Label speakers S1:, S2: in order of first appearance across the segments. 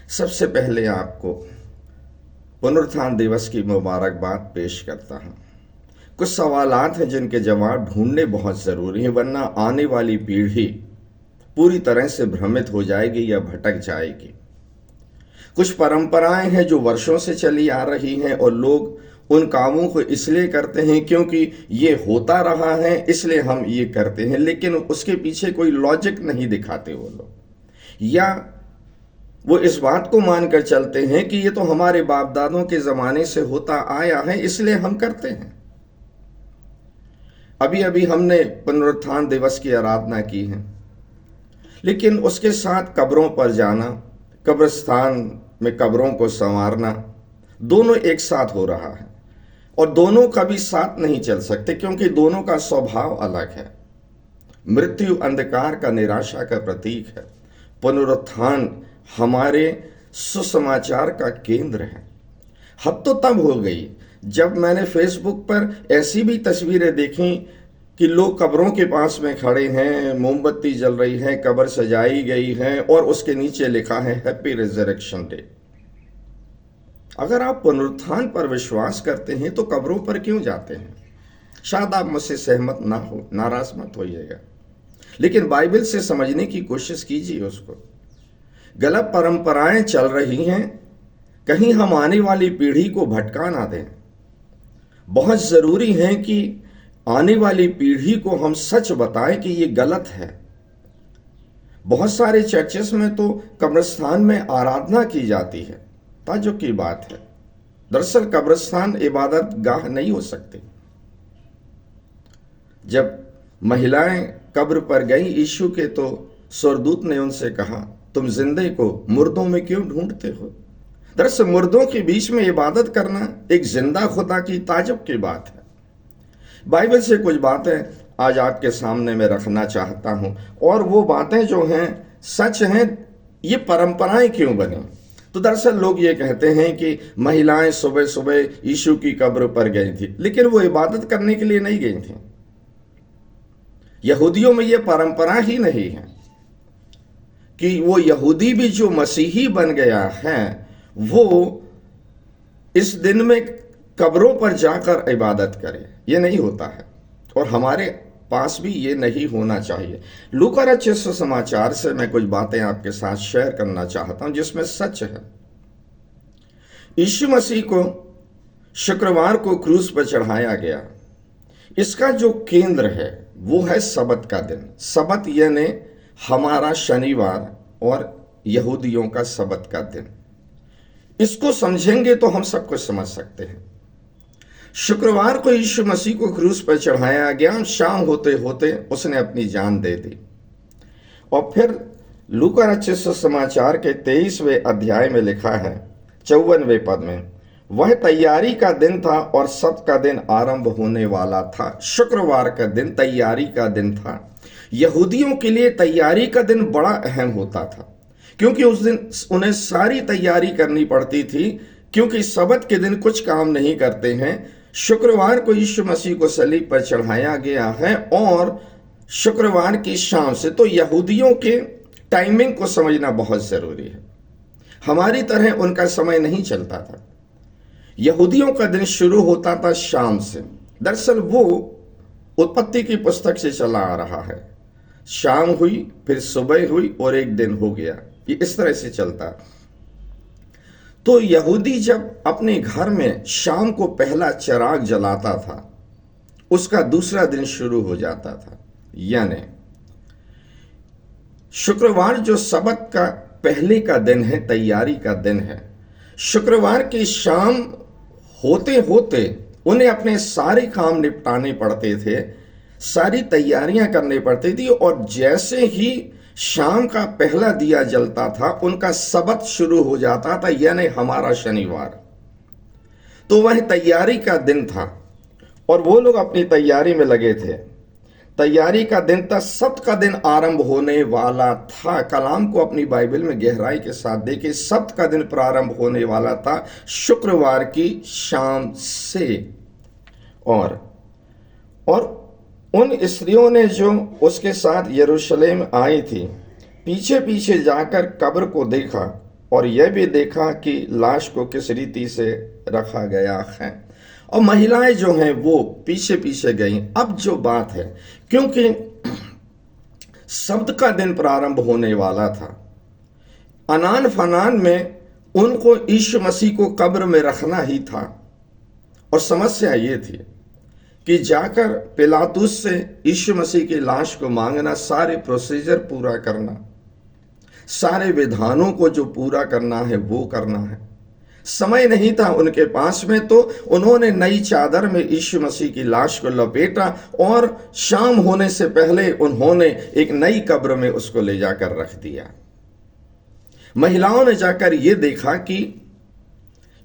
S1: सबसे पहले आपको पुनरुत्थान दिवस की मुबारकबाद पेश करता हूँ। कुछ सवालात हैं जिनके जवाब ढूंढने बहुत ज़रूरी हैं, वरना आने वाली पीढ़ी पूरी तरह से भ्रमित हो जाएगी या भटक जाएगी। कुछ परंपराएं हैं जो वर्षों से चली आ रही हैं और लोग उन कामों को इसलिए करते हैं क्योंकि ये होता रहा है, इसलिए हम ये करते हैं, लेकिन उसके पीछे कोई लॉजिक नहीं दिखाते वो लोग, या वो इस बात को मानकर चलते हैं कि ये तो हमारे बाप दादों के ज़माने से होता आया है इसलिए हम करते हैं। अभी अभी हमने पुनरुत्थान दिवस की आराधना की है, लेकिन उसके साथ कब्रों पर जाना, कब्रिस्तान में कब्रों को संवारना, दोनों एक साथ हो रहा है और दोनों कभी साथ नहीं चल सकते क्योंकि दोनों का स्वभाव अलग है। मृत्यु अंधकार का, निराशा का प्रतीक है। पुनरुत्थान हमारे सुसमाचार का केंद्र है। हद तो तब हो गई जब मैंने फेसबुक पर ऐसी भी तस्वीरें देखी कि लोग कब्रों के पास में खड़े हैं, मोमबत्ती जल रही है, कब्र सजाई गई है और उसके नीचे लिखा है हैप्पी रिजरेक्शन डे। अगर आप पुनरुत्थान पर विश्वास करते हैं तो कब्रों पर क्यों जाते हैं? शायद आप मुझसे सहमत ना हो, नाराज मत होइएगा, लेकिन बाइबल से समझने की कोशिश कीजिए उसको। गलत परंपराएं चल रही हैं, कहीं हम आने वाली पीढ़ी को भटका ना दें। बहुत जरूरी है कि आने वाली पीढ़ी को हम सच बताएं कि ये गलत है। बहुत सारे चर्चेस में तो कब्रिस्तान में आराधना की जाती है, ताज्जुब की बात है। दरअसल कब्रिस्तान इबादत गाह नहीं हो सकती। जब महिलाएं कब्र पर गई यीशु के, तो स्वर्गदूत ने उनसे कहा, तुम जिंदे को मुर्दों में क्यों ढूंढते हो? दरअसल मुर्दों के बीच में इबादत करना एक जिंदा खुदा की ताज्जुब की बात है। बाइबल से कुछ बातें आज आपके सामने मैं रखना चाहता हूं, और वो बातें जो हैं सच हैं। ये परंपराएं क्यों बनी? तो दरअसल लोग ये कहते हैं कि महिलाएं सुबह सुबह यीशु की कब्र पर गई थी, लेकिन वो इबादत करने के लिए नहीं गई थी। यहूदियों में ये परंपरा ही नहीं है कि वो यहूदी भी जो मसीही बन गया है वो इस दिन में कब्रों पर जाकर इबादत करे। ये नहीं होता है और हमारे पास भी ये नहीं होना चाहिए। लूका रचित सुसमाचार से मैं कुछ बातें आपके साथ शेयर करना चाहता हूं जिसमें सच है। यीशु मसीह को शुक्रवार को क्रूस पर चढ़ाया गया। इसका जो केंद्र है वो है सबत का दिन। सबत यानी हमारा शनिवार और यहूदियों का सबत का दिन। इसको समझेंगे तो हम सब कुछ समझ सकते हैं। शुक्रवार को यीशु मसीह को क्रूस पर चढ़ाया गया। शाम होते होते उसने अपनी जान दे दी। और फिर लूका रचित सुसमाचार के 23वें अध्याय में लिखा है 54वें पद में, वह तैयारी का दिन था और सब्त का दिन आरंभ होने वाला था। शुक्रवार का दिन तैयारी का दिन था। यहूदियों के लिए तैयारी का दिन बड़ा अहम होता था क्योंकि उस दिन उन्हें सारी तैयारी करनी पड़ती थी, क्योंकि सबत के दिन कुछ काम नहीं करते हैं। शुक्रवार को यीशु मसीह को सलीब पर चढ़ाया गया है और शुक्रवार की शाम से, तो यहूदियों के टाइमिंग को समझना बहुत जरूरी है। हमारी तरह उनका समय नहीं चलता था। यहूदियों का दिन शुरू होता था शाम से। दरअसल वो उत्पत्ति की पुस्तक से चला आ रहा है। शाम हुई, फिर सुबह हुई और एक दिन हो गया। ये इस तरह से चलता। तो यहूदी जब अपने घर में शाम को पहला चिराग जलाता था, उसका दूसरा दिन शुरू हो जाता था। यानी शुक्रवार जो सबत का पहले का दिन है, तैयारी का दिन है, शुक्रवार की शाम होते होते उन्हें अपने सारे काम निपटाने पड़ते थे, सारी तैयारियां करनी पड़ती थी। और जैसे ही शाम का पहला दिया जलता था, उनका सबत शुरू हो जाता था, यानी हमारा शनिवार। तो वह तैयारी का दिन था और वो लोग अपनी तैयारी में लगे थे। तैयारी का दिन था, सब्त का दिन आरंभ होने वाला था। कलाम को अपनी बाइबल में गहराई के साथ देखिए। सब्त का दिन प्रारंभ होने वाला था शुक्रवार की शाम से। और उन स्त्रियों ने जो उसके साथ यरूशलेम आई थी, पीछे पीछे जाकर कब्र को देखा और यह भी देखा कि लाश को किस रीति से रखा गया है। और महिलाएं जो हैं वो पीछे पीछे गईं। अब जो बात है, क्योंकि शब्द का दिन प्रारंभ होने वाला था, अनान फनान में उनको यीशु मसीह को कब्र में रखना ही था। और समस्या ये थी कि जाकर पिलातुस से यीशु मसीह की लाश को मांगना, सारे प्रोसीजर पूरा करना, सारे विधानों को जो पूरा करना है वो करना है। समय नहीं था उनके पास में, तो उन्होंने नई चादर में यीशु मसीह की लाश को लपेटा और शाम होने से पहले उन्होंने एक नई कब्र में उसको ले जाकर रख दिया। महिलाओं ने जाकर ये देखा कि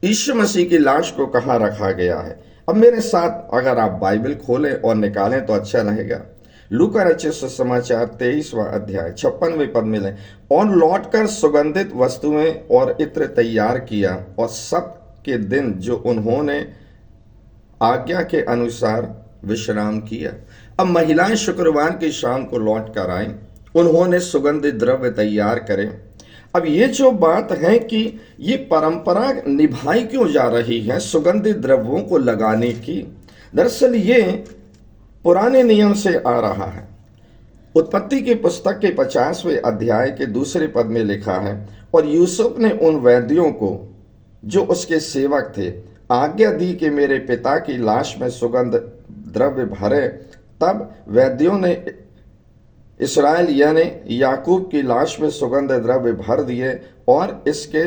S1: यीशु मसीह की लाश को कहाँ रखा गया है। अब मेरे साथ अगर आप बाइबल खोलें और निकालें तो अच्छा रहेगा। लूका रचित सुसमाचार 23वां अध्याय 56वें पद में लें। और लौटकर सुगंधित वस्तुएं और इत्र तैयार किया और सब्त के दिन जो उन्होंने आज्ञा के अनुसार विश्राम किया। अब महिलाएं शुक्रवार की शाम को लौट कर आईं, उन्होंने सुगंधित द्रव्य तैयार करे। अब ये जो बात है कि ये परंपरा निभाई क्यों जा रही है सुगंधित द्रव्यों को लगाने की, दरअसल ये पुराने नियम से आ रहा है। उत्पत्ति की पुस्तक के 50वें अध्याय के दूसरे पद में लिखा है, और यूसुफ ने उन वैद्यों को जो उसके सेवक थे आज्ञा दी कि मेरे पिता की लाश में सुगंध द्रव्य भरे। तब वैद्यों ने इस्राएल यानी याकूब की लाश में सुगंध द्रव्य भर दिए और इसके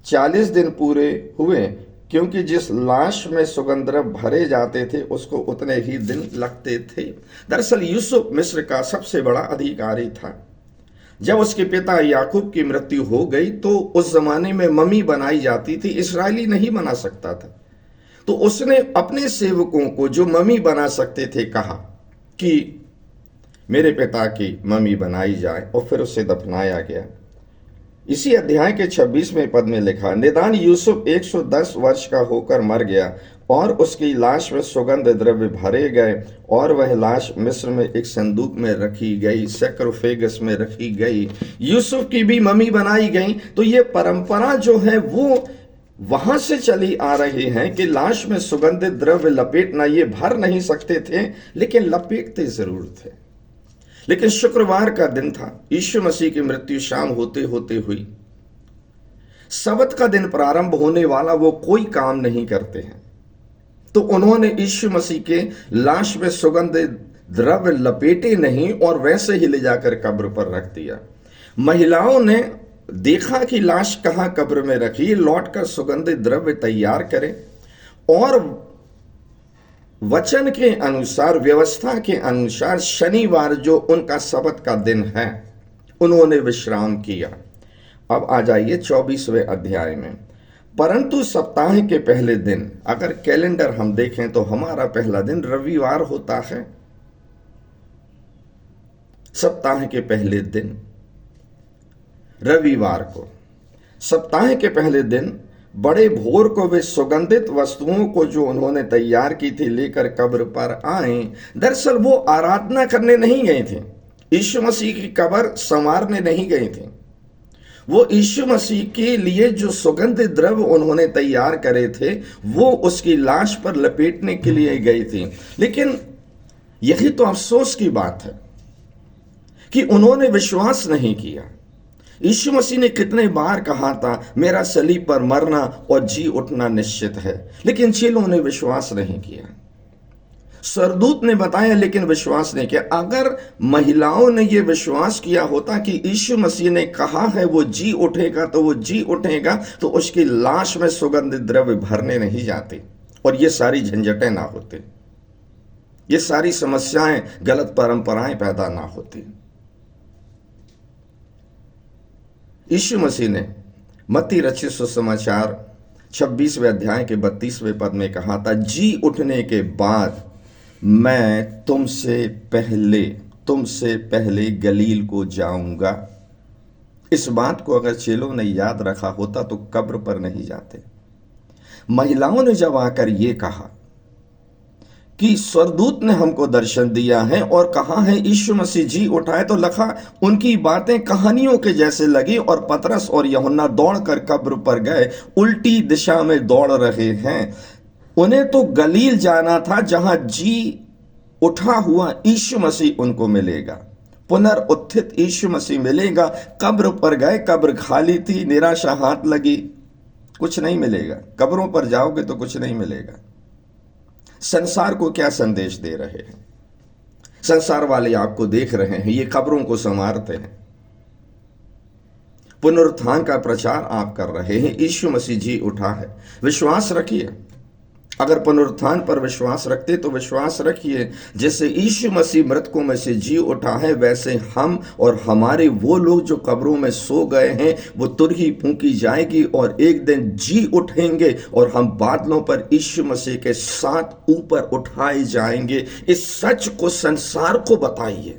S1: 40 दिन पूरे हुए, क्योंकि जिस लाश में सुगंध द्रव्य भरे जाते थे उसको उतने ही दिन लगते थे। दरअसल यूसुफ मिस्र का सबसे बड़ा अधिकारी था। जब उसके पिता याकूब की मृत्यु हो गई तो उस जमाने में मम्मी बनाई जाती थी, इस्राएली नहीं बना सकता था। तो उसने अपने सेवकों को जो मम्मी बना सकते थे कहा कि मेरे पिता की मम्मी बनाई जाए, और फिर उसे दफनाया गया। इसी अध्याय के 26वें पद में लिखा, निदान यूसुफ 110 वर्ष का होकर मर गया और उसकी लाश में सुगंध द्रव्य भरे गए, और वह लाश मिस्र में एक संदूक में रखी गई, सैक्रोफेगस में रखी गई। यूसुफ की भी मम्मी बनाई गई। तो ये परंपरा जो है वो वहां से चली आ रही है कि लाश में सुगंधित द्रव्य लपेटना, ये भर नहीं सकते थे लेकिन लपेटते जरूर थे। लेकिन शुक्रवार का दिन था, यीशु मसीह की मृत्यु शाम होते होते हुई। सबत का दिन प्रारंभ होने वाला, वो कोई काम नहीं करते हैं, तो उन्होंने यीशु मसीह के लाश में सुगंध द्रव्य लपेटे नहीं और वैसे ही ले जाकर कब्र पर रख दिया। महिलाओं ने देखा कि लाश कहाँ कब्र में रखी, लौटकर सुगंधित द्रव्य तैयार करें और वचन के अनुसार, व्यवस्था के अनुसार शनिवार जो उनका सबत का दिन है उन्होंने विश्राम किया। अब आ जाइए 24वें अध्याय में। परंतु सप्ताह के पहले दिन, अगर कैलेंडर हम देखें तो हमारा पहला दिन रविवार होता है। सप्ताह के पहले दिन रविवार को, सप्ताह के पहले दिन बड़े भोर को वे सुगंधित वस्तुओं को जो उन्होंने तैयार की थी लेकर कब्र पर आए। दरअसल वो आराधना करने नहीं गए थे, यीशु मसीह की कब्र संवारने नहीं गए थे। वो यीशु मसीह के लिए जो सुगंधित द्रव्य उन्होंने तैयार करे थे वो उसकी लाश पर लपेटने के लिए गई थी। लेकिन यही तो अफसोस की बात है कि उन्होंने विश्वास नहीं किया। यीशु मसीह ने कितने बार कहा था मेरा सलीब पर मरना और जी उठना निश्चित है, लेकिन चेलों ने विश्वास नहीं किया। सरदूत ने बताया लेकिन विश्वास नहीं किया। अगर महिलाओं ने यह विश्वास किया होता कि यीशु मसीह ने कहा है वो जी उठेगा तो वो जी उठेगा, तो उसकी लाश में सुगंधित द्रव्य भरने नहीं जाते और ये सारी झंझटें ना होती, ये सारी समस्याएं, गलत परंपराएं पैदा ना होती। यीशु मसीह ने मत्ती रचित सुसमाचार 26वें अध्याय के 32वें पद में कहा था, जी उठने के बाद मैं तुमसे पहले गलील को जाऊंगा। इस बात को अगर चेलों ने याद रखा होता तो कब्र पर नहीं जाते। महिलाओं ने जब आकर ये कहा कि स्वर्गदूत ने हमको दर्शन दिया है और कहा है यीशु मसीह जी उठाए, तो लिखा उनकी बातें कहानियों के जैसे लगी और पतरस और यूहन्ना दौड़कर कब्र पर गए, उल्टी दिशा में दौड़ रहे हैं। उन्हें तो गलील जाना था जहां जी उठा हुआ यीशु मसीह उनको मिलेगा, पुनरुत्थित यीशु मसीह मिलेगा। कब्र पर गए, कब्र खाली थी, निराशा हाथ लगी, कुछ नहीं मिलेगा। कब्रों पर जाओगे तो कुछ नहीं मिलेगा। संसार को क्या संदेश दे रहे हैं? संसार वाले आपको देख रहे हैं, ये कब्रों को संवारते हैं। पुनरुत्थान का प्रचार आप कर रहे हैं, यीशु मसीह जी उठा है, विश्वास रखिए। अगर पुनरुत्थान पर विश्वास रखते तो विश्वास रखिए जैसे यीशु मसीह मृतकों में से जी उठा है, वैसे हम और हमारे वो लोग जो कब्रों में सो गए हैं, वो तुरही फूंकी जाएगी और एक दिन जी उठेंगे और हम बादलों पर यीशु मसीह के साथ ऊपर उठाए जाएंगे। इस सच को संसार को बताइए,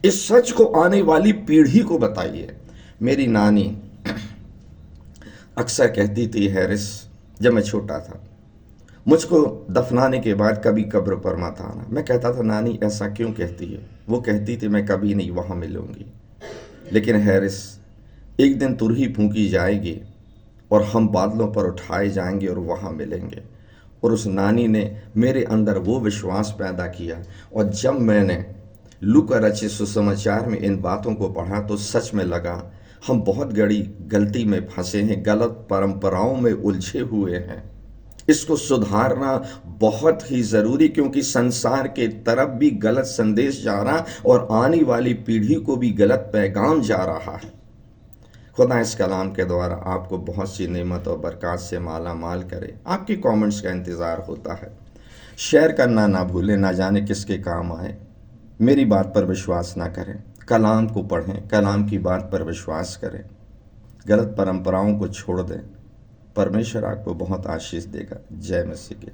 S1: इस सच को आने वाली पीढ़ी को बताइए। मेरी नानी अक्सर कहती थी, हैरिस, जब मैं छोटा था, मुझको दफनाने के बाद कभी कब्र पर मत आना। मैं कहता था, नानी ऐसा क्यों कहती है? वो कहती थी, मैं कभी नहीं वहाँ मिलूंगी। लेकिन हैरिस, एक दिन तुरही फूंकी जाएगी और हम बादलों पर उठाए जाएंगे और वहाँ मिलेंगे। और उस नानी ने मेरे अंदर वो विश्वास पैदा किया। और जब मैंने लूका रचित सुसमाचार में इन बातों को पढ़ा तो सच में लगा हम बहुत बड़ी गलती में फंसे हैं, गलत परंपराओं में उलझे हुए हैं। इसको सुधारना बहुत ही ज़रूरी, क्योंकि संसार के तरफ भी गलत संदेश जा रहा और आने वाली पीढ़ी को भी गलत पैगाम जा रहा है। खुदा इस कलाम के द्वारा आपको बहुत सी नेमत और बरकत से माला माल करे। आपकी कमेंट्स का इंतज़ार होता है। शेयर करना ना भूलें, ना जाने किसके काम आए। मेरी बात पर विश्वास ना करें, कलाम को पढ़ें, कलाम की बात पर विश्वास करें, गलत परंपराओं को छोड़ दें। परमेश्वर आपको बहुत आशीष देगा। जय मसीह की।